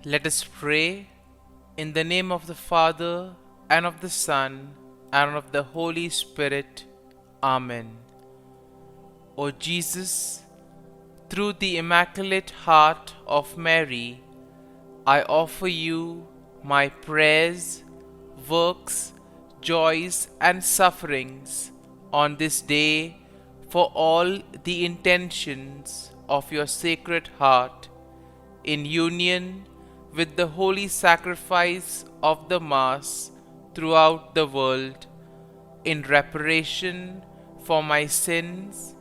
Let us pray in the name of the Father, and of the Son, and of the Holy Spirit. Amen. O Jesus, through the Immaculate Heart of Mary, I offer you my prayers, works, joys, and sufferings on this day for all the intentions of your Sacred Heart, in union with the holy sacrifice of the Mass throughout the world, in reparation for my sins,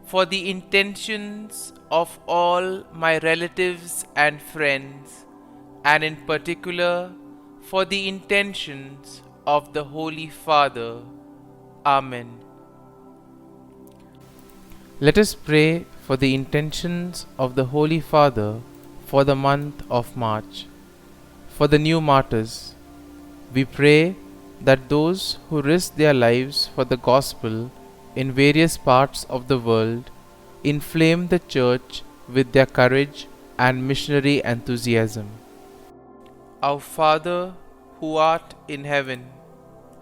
for the intentions of all my relatives and friends, and in particular for the intentions of the Holy Father. Amen. Let us pray for the intentions of the Holy Father for the month of March. For the new martyrs, we pray that those who risk their lives for the gospel in various parts of the world inflame the Church with their courage and missionary enthusiasm. Our Father, who art in heaven,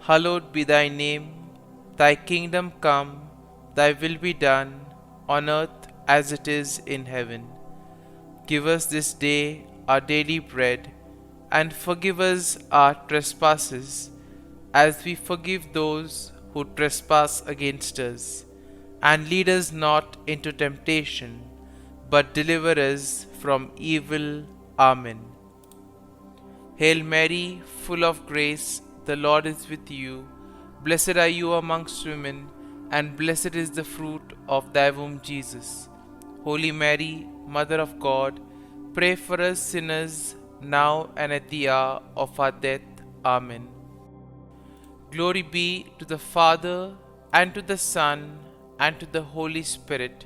hallowed be thy name. Thy kingdom come, thy will be done, on earth as it is in heaven. Give us this day our daily bread, and forgive us our trespasses, as we forgive those who trespass against us. And lead us not into temptation, but deliver us from evil. Amen. Hail Mary, full of grace, the Lord is with you. Blessed are you amongst women, and blessed is the fruit of thy womb, Jesus. Holy Mary, Mother of God, pray for us sinners, now and at the hour of our death. Amen. Glory be to the Father, and to the Son, and to the Holy Spirit,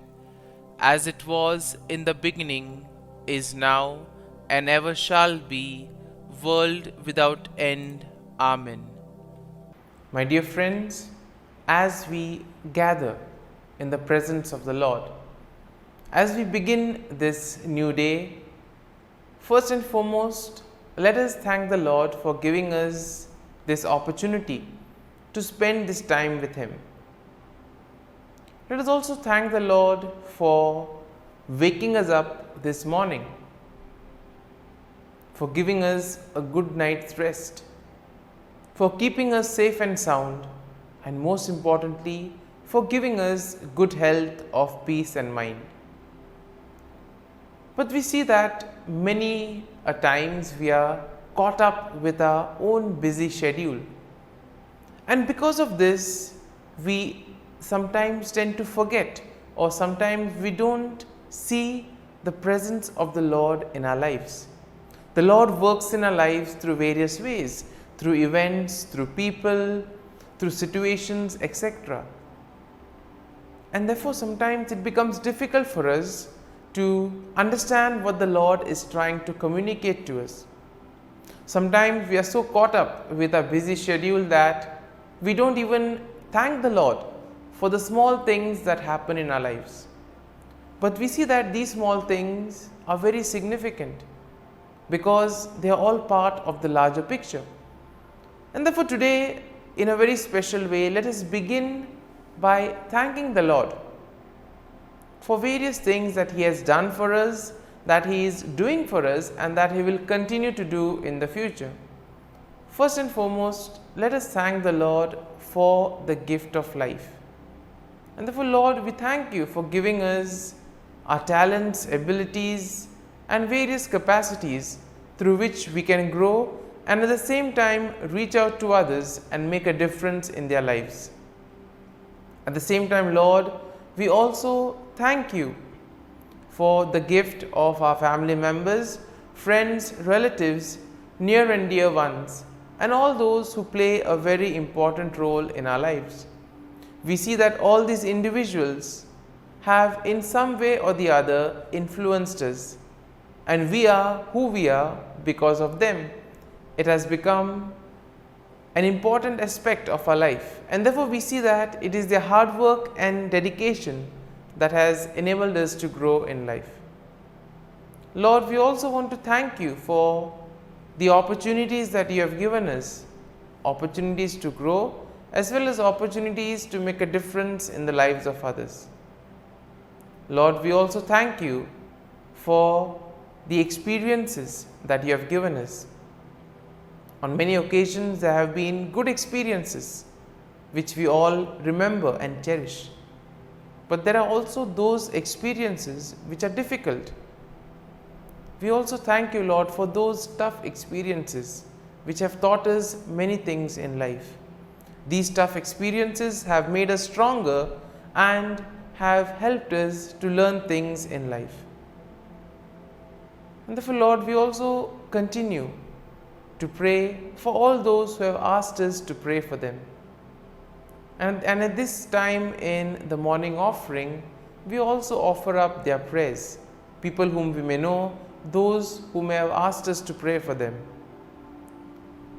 as it was in the beginning, is now, and ever shall be, world without end. Amen. My dear friends, as we gather in the presence of the Lord, as we begin this new day, first and foremost, let us thank the Lord for giving us this opportunity to spend this time with Him. Let us also thank the Lord for waking us up this morning, for giving us a good night's rest, for keeping us safe and sound, and most importantly, for giving us good health of peace and mind. But we see that many a times we are caught up with our own busy schedule, and because of this we sometimes tend to forget, or sometimes we don't see the presence of the Lord in our lives. The Lord works in our lives through various ways, through events, through people, through situations, etc. And therefore sometimes it becomes difficult for us to understand what the Lord is trying to communicate to us. Sometimes we are so caught up with our busy schedule that we don't even thank the Lord for the small things that happen in our lives. But we see that these small things are very significant because they are all part of the larger picture. And therefore today, in a very special way, let us begin by thanking the Lord for various things that He has done for us, that He is doing for us, and that He will continue to do in the future. First and foremost, let us thank the Lord for the gift of life. And therefore, Lord, we thank you for giving us our talents, abilities, and various capacities through which we can grow and at the same time reach out to others and make a difference in their lives. At the same time, Lord, we also thank you for the gift of our family members, friends, relatives, near and dear ones, and all those who play a very important role in our lives. We see that all these individuals have in some way or the other influenced us, and we are who we are because of them. It has become an important aspect of our life, and therefore we see that it is their hard work and dedication that has enabled us to grow in life. Lord, we also want to thank you for the opportunities that you have given us, opportunities to grow as well as opportunities to make a difference in the lives of others. Lord, we also thank you for the experiences that you have given us. On many occasions, there have been good experiences which we all remember and cherish. But there are also those experiences which are difficult. We also thank you, Lord, for those tough experiences which have taught us many things in life. These tough experiences have made us stronger and have helped us to learn things in life. And therefore, Lord, we also continue to pray for all those who have asked us to pray for them. And at this time in the morning offering, we also offer up their prayers, people whom we may know, those who may have asked us to pray for them.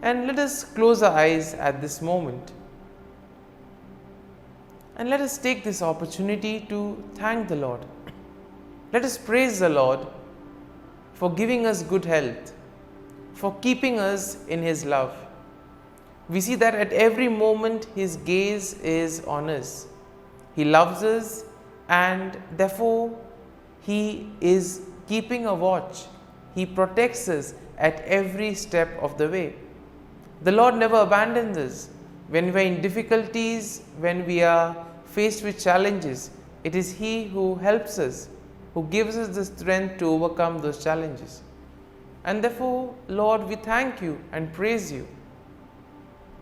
And let us close our eyes at this moment. And let us take this opportunity to thank the Lord. Let us praise the Lord for giving us good health, for keeping us in His love. We see that at every moment His gaze is on us. He loves us and therefore He is keeping a watch. He protects us at every step of the way. The Lord never abandons us. When we are in difficulties, when we are faced with challenges, it is He who helps us, who gives us the strength to overcome those challenges. And therefore, Lord, we thank you and praise you.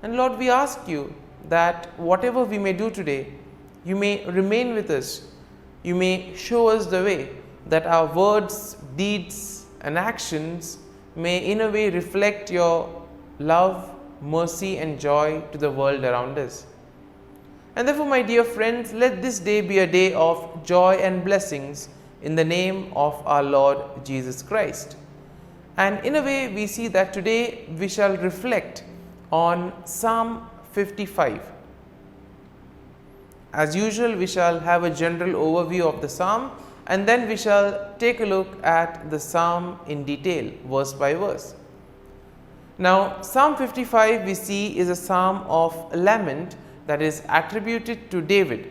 And Lord, we ask you that whatever we may do today, you may remain with us. You may show us the way, that our words, deeds and actions may in a way reflect your love, mercy and joy to the world around us. And therefore, my dear friends, let this day be a day of joy and blessings in the name of our Lord Jesus Christ. And in a way, we see that today we shall reflect on Psalm 55. As usual, we shall have a general overview of the psalm and then we shall take a look at the psalm in detail, verse by verse. Now, Psalm 55 we see is a psalm of lament that is attributed to David,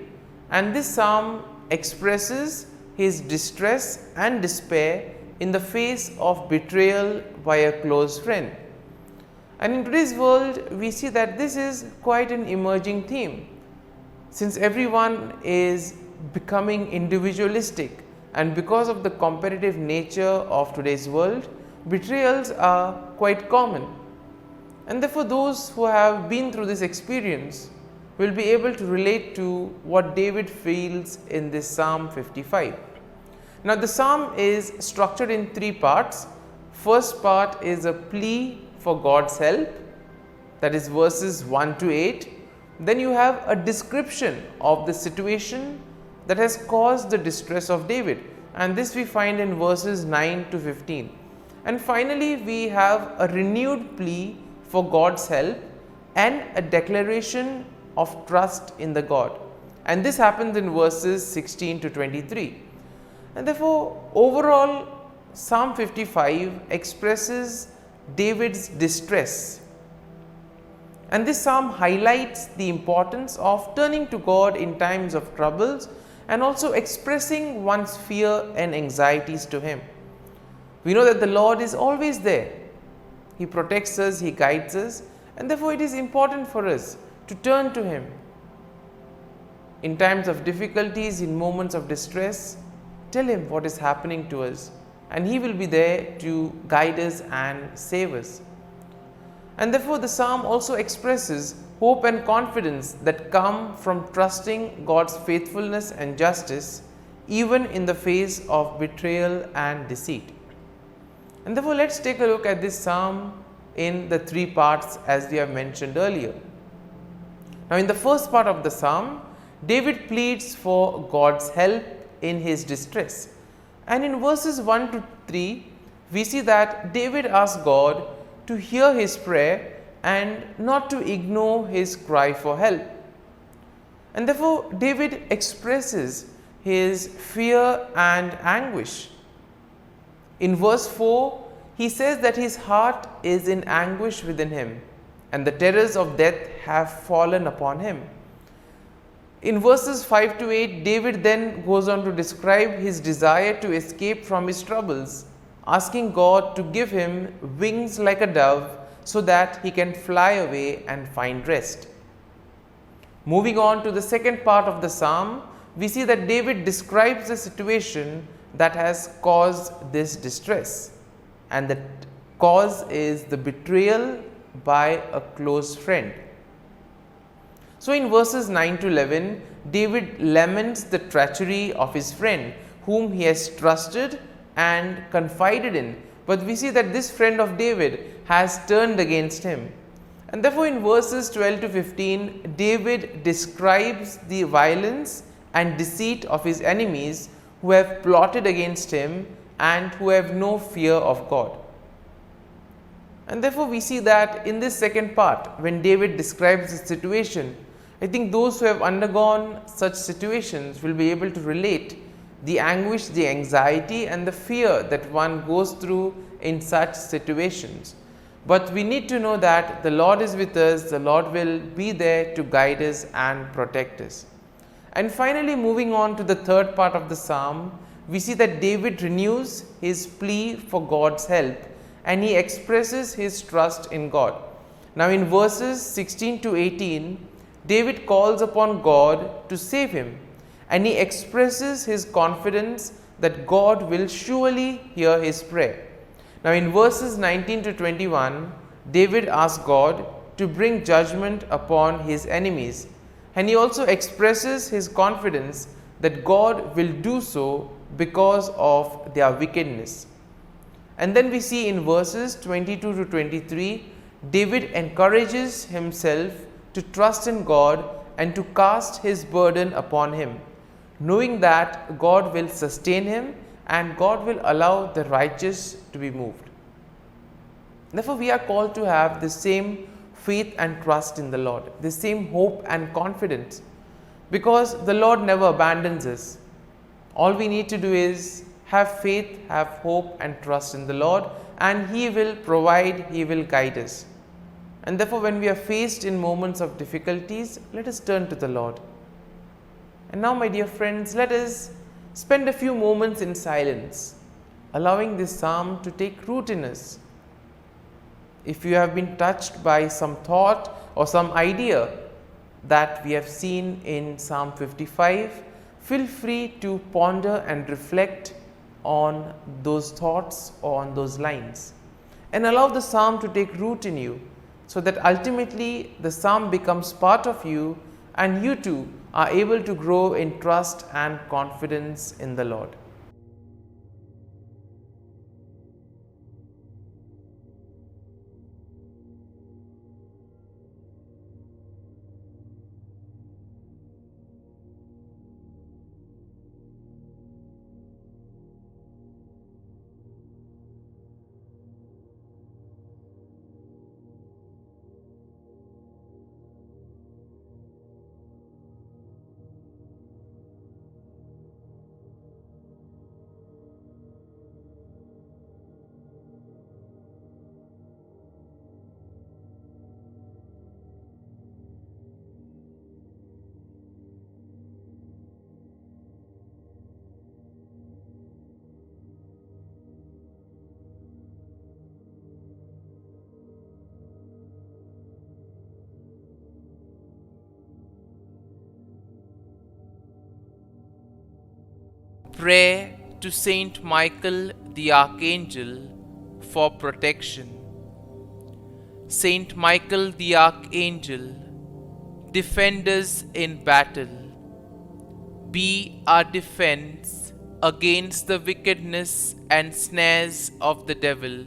and this psalm expresses his distress and despair in the face of betrayal by a close friend. And in today's world, we see that this is quite an emerging theme, since everyone is becoming individualistic, and because of the competitive nature of today's world, betrayals are quite common. And therefore, those who have been through this experience will be able to relate to what David feels in this Psalm 55. Now, the psalm is structured in three parts. First part is a plea for God's help, that is verses 1 to 8. Then you have a description of the situation that has caused the distress of David, and this we find in verses 9 to 15. And finally, we have a renewed plea for God's help and a declaration of trust in the God, and this happens in verses 16 to 23. And therefore, overall, Psalm 55 expresses David's distress, and this psalm highlights the importance of turning to God in times of troubles and also expressing one's fear and anxieties to Him. We know that the Lord is always there. He protects us, He guides us, and therefore it is important for us to turn to Him. In times of difficulties, in moments of distress, tell Him what is happening to us, and He will be there to guide us and save us. And therefore, the psalm also expresses hope and confidence that come from trusting God's faithfulness and justice, even in the face of betrayal and deceit. And therefore, let's take a look at this psalm in the three parts as we have mentioned earlier. Now, in the first part of the psalm, David pleads for God's help in his distress. And in verses 1 to 3, we see that David asks God to hear his prayer and not to ignore his cry for help. And therefore, David expresses his fear and anguish. In verse 4, he says that his heart is in anguish within him, and the terrors of death have fallen upon him. In verses 5 to 8, David then goes on to describe his desire to escape from his troubles, asking God to give him wings like a dove so that he can fly away and find rest. Moving on to the second part of the psalm, we see that David describes the situation that has caused this distress, and the cause is the betrayal by a close friend. So in verses 9 to 11, David laments the treachery of his friend whom he has trusted and confided in. But we see that this friend of David has turned against him. And therefore in verses 12 to 15, David describes the violence and deceit of his enemies who have plotted against him and who have no fear of God. And therefore we see that in this second part, when David describes the situation, I think those who have undergone such situations will be able to relate the anguish, the anxiety and the fear that one goes through in such situations. But we need to know that the Lord is with us, the Lord will be there to guide us and protect us. And finally, moving on to the third part of the psalm, we see that David renews his plea for God's help and he expresses his trust in God. Now in verses 16 to 18, David calls upon God to save him, and he expresses his confidence that God will surely hear his prayer. Now in verses 19 to 21, David asks God to bring judgment upon his enemies, and he also expresses his confidence that God will do so because of their wickedness. And then we see in verses 22 to 23, David encourages himself to trust in God and to cast his burden upon him, knowing that God will sustain him and God will allow the righteous to be moved. Therefore, we are called to have the same faith and trust in the Lord, the same hope and confidence, because the Lord never abandons us. All we need to do is have faith, have hope and trust in the Lord, and He will provide, He will guide us. And therefore, when we are faced in moments of difficulties, let us turn to the Lord. And now, my dear friends, let us spend a few moments in silence, allowing this psalm to take root in us. If you have been touched by some thought or some idea that we have seen in Psalm 55, feel free to ponder and reflect on those thoughts or on those lines, and allow the psalm to take root in you, so that ultimately the psalm becomes part of you and you too are able to grow in trust and confidence in the Lord. Prayer to Saint Michael the Archangel for protection. Saint Michael the Archangel, defend us in battle. Be our defense against the wickedness and snares of the devil.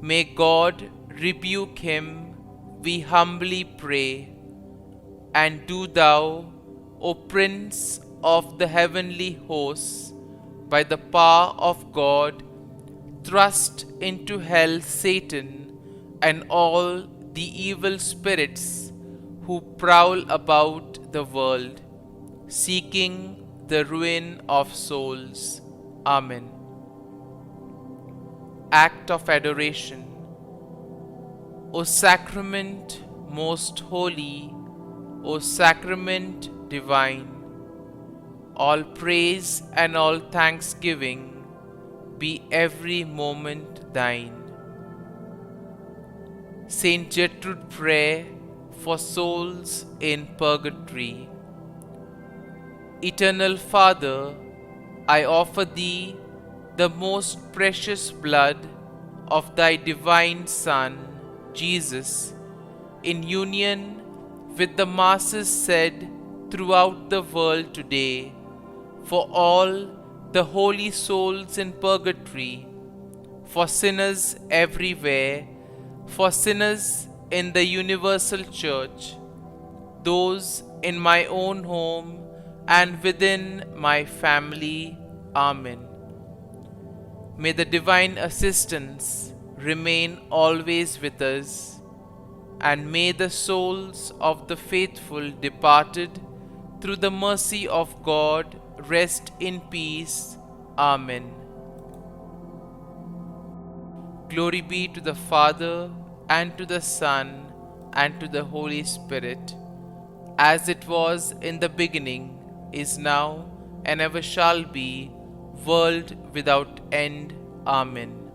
May God rebuke him, we humbly pray. And do thou, O Prince of the heavenly hosts, by the power of God, thrust into hell Satan and all the evil spirits who prowl about the world, seeking the ruin of souls. Amen. act of adoration. O sacrament most holy, O sacrament divine, all praise and all thanksgiving be every moment thine. Saint Gertrude, prayer for souls in purgatory. Eternal Father, I offer Thee the most precious blood of Thy divine Son, Jesus, in union with the masses said throughout the world today, for all the holy souls in purgatory, for sinners everywhere, for sinners in the universal church, those in my own home and within my family. Amen. May the divine assistance remain always with us, and may the souls of the faithful departed through the mercy of God rest in peace. Amen. Glory be to the Father, and to the Son, and to the Holy Spirit, as it was in the beginning, is now, and ever shall be, world without end. Amen.